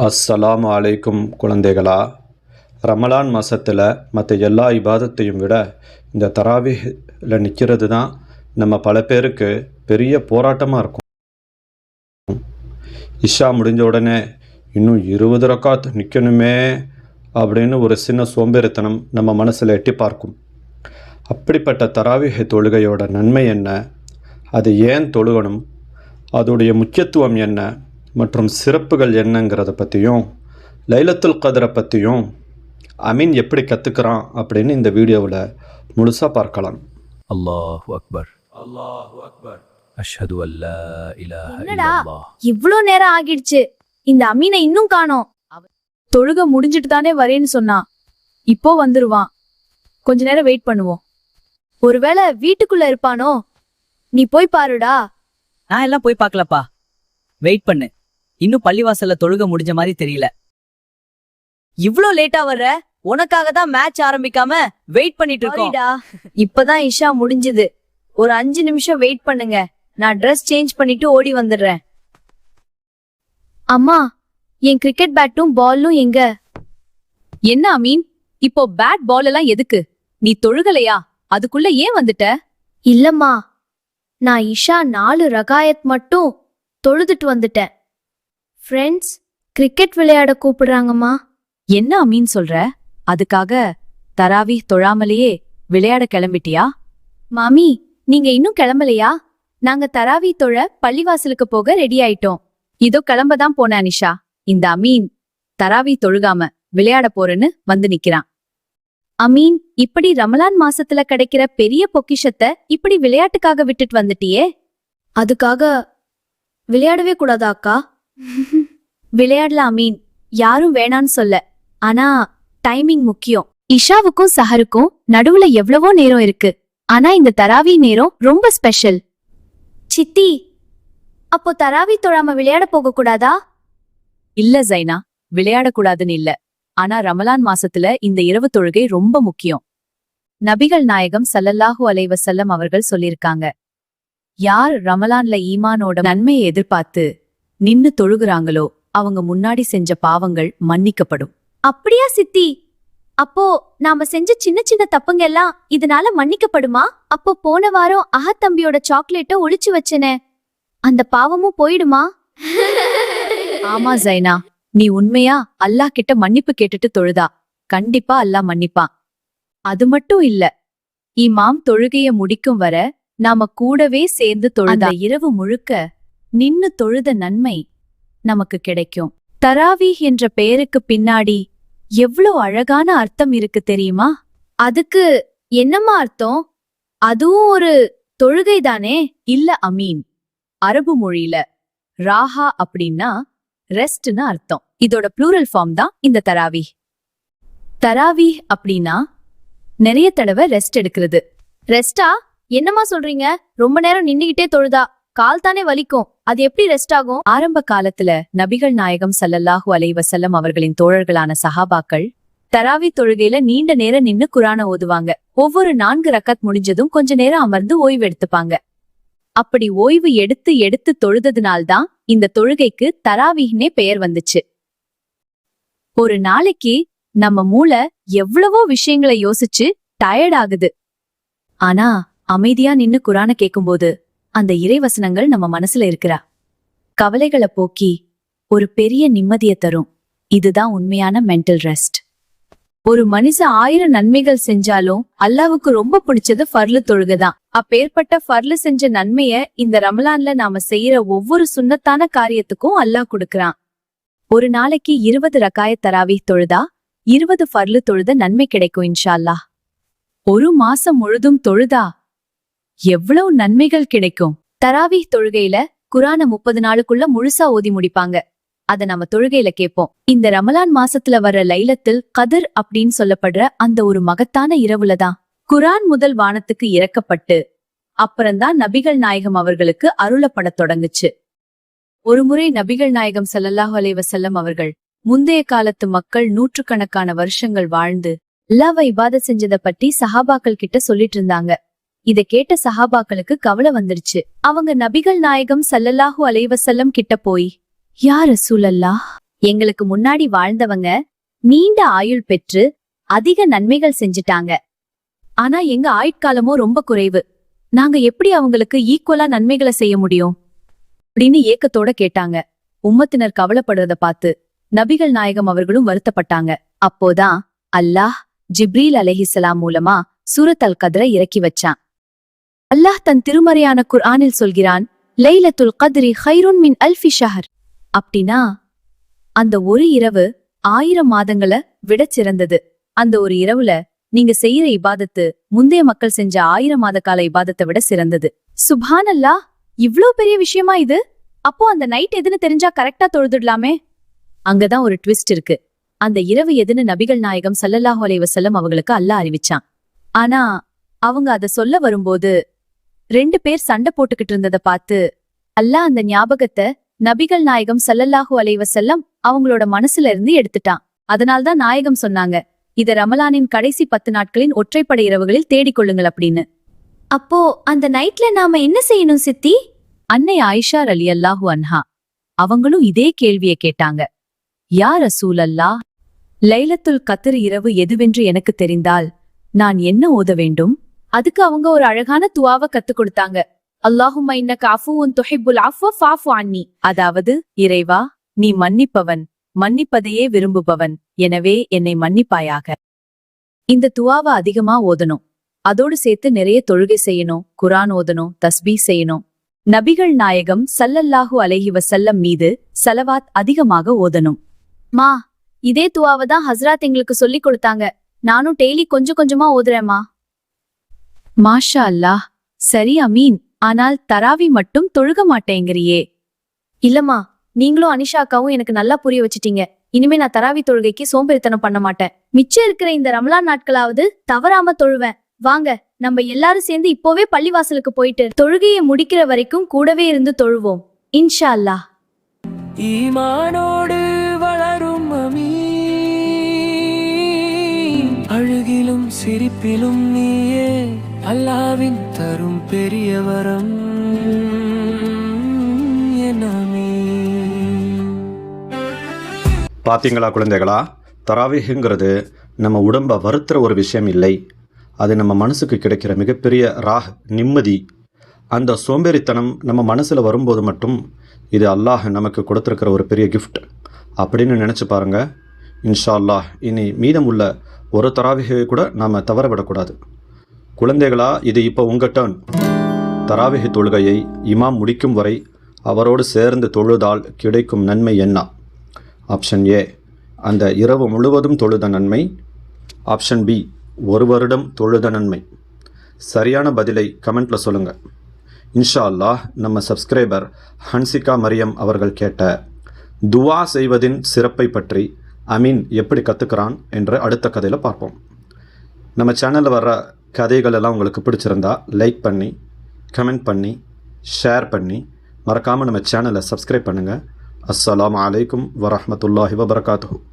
அஸ்ஸலாமு அலைக்கும் குழந்தைகளா. ரமலான் மாதத்தில் மற்ற எல்லா இபாதத்தையும் விட இந்த தராவீஹில் நிற்கிறது தான் நம்ம பல பேருக்கு பெரிய போராட்டமாக இருக்கும். இஷா முடிஞ்ச உடனே இன்னும் 20 ரக்காத் நிற்கணுமே அப்படின்னு ஒரு சின்ன சோம்பேறித்தனம் நம்ம மனசில் எட்டி பார்க்கும். அப்படிப்பட்ட தராவீஹ் தொழுகையோட நன்மை என்ன, அது ஏன் தொழுகணும், அதோடைய முக்கியத்துவம் என்ன மற்றும் சிறப்புகள் என்னங்கிறத பற்றியும் லைலத்துல் கத்ரை பற்றியும் அமீன் எப்படி கற்றுக்கிறான் அப்படின்னு இந்த வீடியோவில் முழுசாக பார்க்கலாம். அல்லாஹு அக்பர், அல்லாஹு அக்பர், அஷ்ஹது அல்லா இலாஹ என்னடா இல்லல்லாஹ். இவ்ளோ நேரம் ஆகிடுச்சு, இந்த அமீனை இன்னும் காணோம். தொழுக முடிஞ்சிட்டு தானே வரேன்னு சொன்னான், இப்போ வந்துருவான். கொஞ்ச நேரம் வெயிட் பண்ணுவோம். ஒருவேளை வீட்டுக்குள்ள இருப்பானோ? நீ போய் பாருடா. நான் எல்லாம் போய் பார்க்கலப்பா, வெயிட் பண்ணு. இன்னும் பள்ளிவாசல்ல தொழுக முடிஞ்ச மாதிரி தெரியல. இவ்ளோ லேட்டா வர்ற? உனக்காக தான் மேட்ச் ஆரம்பிக்காம வெயிட் பண்ணிட்டு இருக்கோம். இப்பதான் இஷா முடிஞ்சது. ஒரு 5 நிமிஷம் வெயிட் பண்ணுங்க, நான் ட்ரெஸ் சேஞ்ச் பண்ணிட்டு ஓடி வந்துடுறேன். அம்மா, என் கிரிக்கெட் பேட்டும் பாலும் எங்க? என்ன அமீன், இப்போ பேட் பால் எல்லாம் எதுக்கு? நீ தொழுகலையா? அதுக்குள்ள ஏன் வந்துட்ட? இல்லம்மா, நான் இஷா 4 ரகாயத் மட்டும் தொழுதுட்டு வந்துட்டேன். ஃப்ரெண்ட்ஸ் கிரிக்கெட் விளையாட கூப்பிடுறாங்கம்மா. என்ன அமீன் சொல்ற? அதுக்காக தராவீஹ் தொழாமலேயே விளையாட கிளம்பிட்டியா? மாமி, நீங்க இன்னும் கிளம்பலையா? நாங்க தராவி தொழ பள்ளிவாசலுக்கு போக ரெடி ஆயிட்டோம். இதோ கிளம்பதான் போன நிஷா. இந்த அமீன் தராவீஹ் தொழுகாம விளையாட போறேன்னு வந்து நிக்கிறான். அமீன், இப்படி ரமலான் மாசத்துல கிடைக்கிற பெரிய பொக்கிஷத்தை இப்படி விளையாட்டுக்காக விட்டுட்டு வந்துட்டியே. அதுக்காக விளையாடவே கூடாதா அக்கா? விளையாடலாம் அமீன், யாரும் வேணான்னு சொல்ல. ஆனா டைமிங் முக்கியம். இஷாவுக்கும் சஹருக்கும் நடுவுல எவ்வளவோ நேரம் இருக்கு. ஆனா இந்த தராவி நேரம் ரொம்ப ஸ்பெஷல். சித்தி, அப்போ தராவி தொழாம விளையாட போக கூடாதா? இல்ல ஜைனா, விளையாடக்கூடாதுன்னு இல்ல. ஆனா ரமலான் மாசத்துல இந்த இரவு தொழுகை ரொம்ப முக்கியம். நபிகள் நாயகம் ஸல்லல்லாஹு அலைஹி வஸல்லம் அவர்கள் சொல்லிருக்காங்க, யார் ரமலான்ல ஈமானோட நன்மையை எதிர்பார்த்து நின்னு தொழுகிறாங்களோ அவங்க முன்னாடி செஞ்ச பாவங்கள் மன்னிக்கப்படும். அப்படியா சித்தி? அப்போ நாம செஞ்ச சின்ன சின்ன தப்புங்க எல்லாம் இதனால மன்னிக்கப்படுமா? அப்போ போன வாரம் அஹத்தம்பியோட சாக்லேட்டை ஒளிச்சு வச்சனே, அந்த பாவமும் போயிடுமா? ஆமா ஜைனா, நீ உண்மையா அல்லாஹ் கிட்ட மன்னிப்பு கேட்டுட்டு தொழுதா கண்டிப்பா அல்லாஹ் மன்னிப்பான். அது மட்டும் இல்ல, இமாம் தொழுகைய முடிக்கும் வர நாம கூடவே சேர்ந்து தொழுதா இரவு முழுக்க நின்னு தொழுத நன்மை நமக்கு கிடைக்கும். தராவீஹ் என்ற பெயருக்கு பின்னாடி எவ்ளோ அழகான அர்த்தம் இருக்கு தெரியுமா? அதுக்கு என்னம்மா அர்த்தம்? அதுவும் ஒரு தொழுகை தானே? இல்ல அமீன், அரபு மொழியில ராஹா அப்படின்னா ரெஸ்ட்னு அர்த்தம். இதோட ப்ளூரல் ஃபார்ம் தான் இந்த தராவீஹ். தராவீஹ் அப்படின்னா நிறைய தடவை ரெஸ்ட் எடுக்கிறது. ரெஸ்டா? என்னம்மா சொல்றீங்க? ரொம்ப நேரம் நின்னுகிட்டே தொழுதா கால் தானே வலிக்கும், அது எப்படி ரெஸ்ட் ஆகும்? ஆரம்ப காலத்துல நபிகள் நாயகம் ஸல்லல்லாஹு அலைஹி வஸல்லம் அவர்களின் தோழர்களான சஹாபாக்கள் தராவி தொழுகையில நீண்ட நேரம் நின்னு குர்ஆனை ஓதுவாங்க. ஒவ்வொரு 4 ரக்காத் முடிஞ்சதும் கொஞ்ச நேரம் அமர்ந்து ஓய்வு எடுத்துப்பாங்க. அப்படி ஓய்வு எடுத்து எடுத்து தொழுததுனால்தான் இந்த தொழுகைக்கு தராவீஹ்னே பெயர் வந்துச்சு. ஒரு நாளைக்கு நம்ம மூளை எவ்வளவோ விஷயங்களை யோசிச்சு டயர்ட் ஆகுது. ஆனா அமைதியா நின்னு குர்ஆனை கேட்கும்போது அந்த இறைவசனங்கள் நம்ம மனசுல இருக்கிற கவலைகளை போக்கி ஒரு பெரிய நிம்மதியை தரும். இதுதான் உண்மையான மென்டல் ரெஸ்ட். ஒரு மனுஷன் 1000 நன்மைகள் செஞ்சாலும் அல்லாவுக்கு ரொம்ப பிடிச்சது ஃபர்லு தொழுகைதான். அப்பேற்பட்ட ஃபர்லு செஞ்ச நன்மைய இந்த ரமலான்ல நாம செய்யற ஒவ்வொரு சுன்னத்தான காரியத்துக்கும் அல்லாஹ் கொடுக்கறான். ஒரு நாளைக்கு 20 ரக்காயத் தராவீஹ் தொழுதா 20 ஃபர்லு தொழுத நன்மை கிடைக்கும் இன்ஷா அல்லாஹ். ஒரு மாசம் முழுதும் தொழுதா எவ்வளவு நன்மைகள் கிடைக்கும். தராவீஹ் தொழுகையில குர்ஆனை 30 நாளுக்குள்ள முழுசா ஓதி முடிப்பாங்க. அத நம்ம தொழுகையில கேட்போம். இந்த ரமலான் மாசத்துல வர்ற லைலத்துல் கத்ர் அப்படின்னு சொல்லப்படுற அந்த ஒரு மகத்தான இரவுலதான் குர்ஆன் முதல் வானத்துக்கு இறக்கப்பட்டு அப்புறம்தான் நபிகள் நாயகம் அவர்களுக்கு அருளப்படத் தொடங்குச்சு. ஒருமுறை நபிகள் நாயகம் ஸல்லல்லாஹு அலைஹி வஸல்லம் அவர்கள் முந்தைய காலத்து மக்கள் நூற்றுக்கணக்கான வருஷங்கள் வாழ்ந்து அல்லாஹ்வை இபாதத் செஞ்சத பத்தி சஹாபாக்கள் கிட்ட சொல்லிட்டு இருந்தாங்க. இத கேட்ட சஹாபாக்களுக்கு கவலை வந்துருச்சு. அவங்க நபிகள் நாயகம் ஸல்லல்லாஹு அலைஹி வஸல்லம் கிட்ட போய், யா ரசூலல்லாஹ், எங்களுக்கு முன்னாடி வாழ்ந்தவங்க நீண்ட ஆயுள் பெற்று அதிக நன்மைகள் செஞ்சுட்டாங்க. ஆனா எங்க ஆயுட்காலமோ ரொம்ப குறைவு. நாங்க எப்படி அவங்களுக்கு ஈக்குவலா நன்மைகளை செய்ய முடியும் அப்படின்னு ஏக்கத்தோட கேட்டாங்க. உம்மத்தினர் கவலைப்படுறத பார்த்து நபிகள் நாயகம் அவர்களும் வருத்தப்பட்டாங்க. அப்போதான் அல்லாஹ் ஜிப்ரீல் அலைஹிஸ்ஸலாம் மூலமா சூரத் அல் கத்ரை இறக்கி வச்சான். அல்லாஹ் தன் திருமறையான குர்ஆனில் சொல்கிறான், லைலத்துல் கத்ரி ഖൈറുൻ மின் அல்ஃபி ஷஹர். அப்படின்னா அந்த ஒரு இரவு 1000 மாதங்களை விட சிறந்தது. அந்த ஒரு இரவுல நீங்க செய்யற இபாதத்து முந்தைய மக்கள் செஞ்ச 1000 மாத கால இபாதத்தை விட சிறந்தது. சுப்ஹானல்லாஹ், இவ்ளோ பெரிய விஷயமா இது? அப்போ அந்த நைட் எதுன்னு தெரிஞ்சா கரெக்டா தொழுதுடலாமே. அங்கதான் ஒரு ட்விஸ்ட் இருக்கு. அந்த இரவு எதுன்னு நபிகள் நாயகம் ஸல்லல்லாஹு அலைஹி வஸல்லம் அவங்களுக்கு அல்லாஹ் அறிவிச்சான். ஆனா அவங்க அத சொல்ல வரும்போது 2 பேர் சண்டை போட்டுக்கிட்டு இருந்ததை பார்த்து அல்லாஹ் அந்த ஞாபகத்தை நபிகள் நாயகம் ஸல்லல்லாஹு அலைஹி வஸல்லம் அவங்களோட மனசுல இருந்து எடுத்துட்டான். அதனால்தான் நாயகம் சொன்னாங்க, இத ரமலானின் கடைசி 10 நாட்களின் ஒற்றைப்படை இரவுகளில் தேடிக்கொள்ளுங்கள் அப்படின்னு. அப்போ அந்த நைட்ல நாம என்ன செய்யணும் சித்தி? அன்னை ஆயிஷா ரலியல்லாஹு அன்ஹா அவங்களும் இதே கேள்வியை கேட்டாங்க. யா ரசூலல்லாஹ், லைலத்துல் கத்ர் இரவு எதுவென்று எனக்கு தெரிந்தால் நான் என்ன ஓத வேண்டும்? அதுக்கு அவங்க ஒரு அழகான துஆவை கத்துக் கொடுத்தாங்க. அல்லாஹும்ம இன்னக அஃபுவுன் துஹிப்புல் அஃவ ஃபஅஃபு அன்னி. அதாவது, இறைவா, நீ மன்னிப்பவன், மன்னிப்பதையே விரும்புபவன், எனவே என்னை மன்னிப்பாயாக. இந்த துஆவை அதிகமா ஓதணும். அதோடு சேர்த்து நிறைய தொழுகை செய்யணும், குர்ஆன் ஓதணும், தஸ்பீஹ் செய்யணும். நபிகள் நாயகம் ஸல்லல்லாஹு அலைஹி வஸல்லம் மீது ஸலவாத் அதிகமாக ஓதணும். மா, இதே துஆவை தான் ஹஸ்ரத் எங்களுக்கு சொல்லி கொடுத்தாங்க. நானும் டெய்லி கொஞ்சம் கொஞ்சமா ஓதுறேம்மா. மாஷா அல்லாஹ், சரி அமீன். ஆனால் தராவி மட்டும் தொழுக மாட்டேங்கிறியே. இல்லம்மா, நீங்களும் அனிஷா அக்காவும் எனக்கு நல்லா புரிய வச்சிட்டீங்க. இனிமே நான் தராவி தொழுகைக்கு சோம்பேறித்தனம் பண்ண மாட்டேன். மிச்சம் இருக்கிற இந்த ரமலான் நாட்களாவது தவறாம தொழுவேன். வாங்க, நம்ம எல்லாரும் சேர்ந்து இப்போவே பள்ளிவாசலுக்கு போயிட்டு தொழுகையை முடிக்கிற வரைக்கும் கூடவே இருந்து தொழுவோம். இன்ஷா அல்லாஹ். ஈமானோடு வளரும் அழுகிலும் சிரிப்பிலும் நீயே அல்லாவின் தரும் பெரிய வரம். பார்த்தீங்களா குழந்தைகளா, தராவீஹுங்கிறது நம்ம உடம்பை வருத்துற ஒரு விஷயம் இல்லை. அது நம்ம மனசுக்கு கிடைக்கிற மிகப்பெரிய நிம்மதி. அந்த சோம்பேறித்தனம் நம்ம மனசில் வரும்போது மட்டும் இது அல்லாஹ் நமக்கு கொடுத்துருக்கிற ஒரு பெரிய கிஃப்ட் அப்படின்னு நினச்சி பாருங்கள். இன்ஷா அல்லாஹ் இனி மீதம் உள்ள ஒரு தராவீஹை கூட நாம் தவற விடக்கூடாது. குழந்தைகளா, இது இப்போ உங்கள் டர்ன். தராவீஹ் தொழுகையை இமாம் முடிக்கும் வரை அவரோடு சேர்ந்து தொழுதால் கிடைக்கும் நன்மை என்ன? ஆப்ஷன் ஏ, அந்த இரவு முழுவதும் தொழுத நன்மை. ஆப்ஷன் பி, 1 வருடம் தொழுத நன்மை. சரியான பதிலை கமெண்ட்டில் சொல்லுங்கள். இன்ஷா அல்லாஹ் நம்ம சப்ஸ்கிரைபர் ஹன்சிகா மரியம் அவர்கள் கேட்ட துவா செய்வதின் சிறப்பை பற்றி அமீன் எப்படி கற்றுக்கிறான் என்று அடுத்த கதையில் பார்ப்போம். நம்ம சேனலில் வர்ற கதைகள் எல்லாம் உங்களுக்கு பிடிச்சிருந்தா லைக் பண்ணி, கமெண்ட் பண்ணி, ஷேர் பண்ணி, மறக்காமல் நம்ம சேனலை சப்ஸ்கிரைப் பண்ணுங்கள். அஸ்ஸலாமு அலைக்கும் வரஹ்மத்துல்லாஹி வபரகாத்துஹு.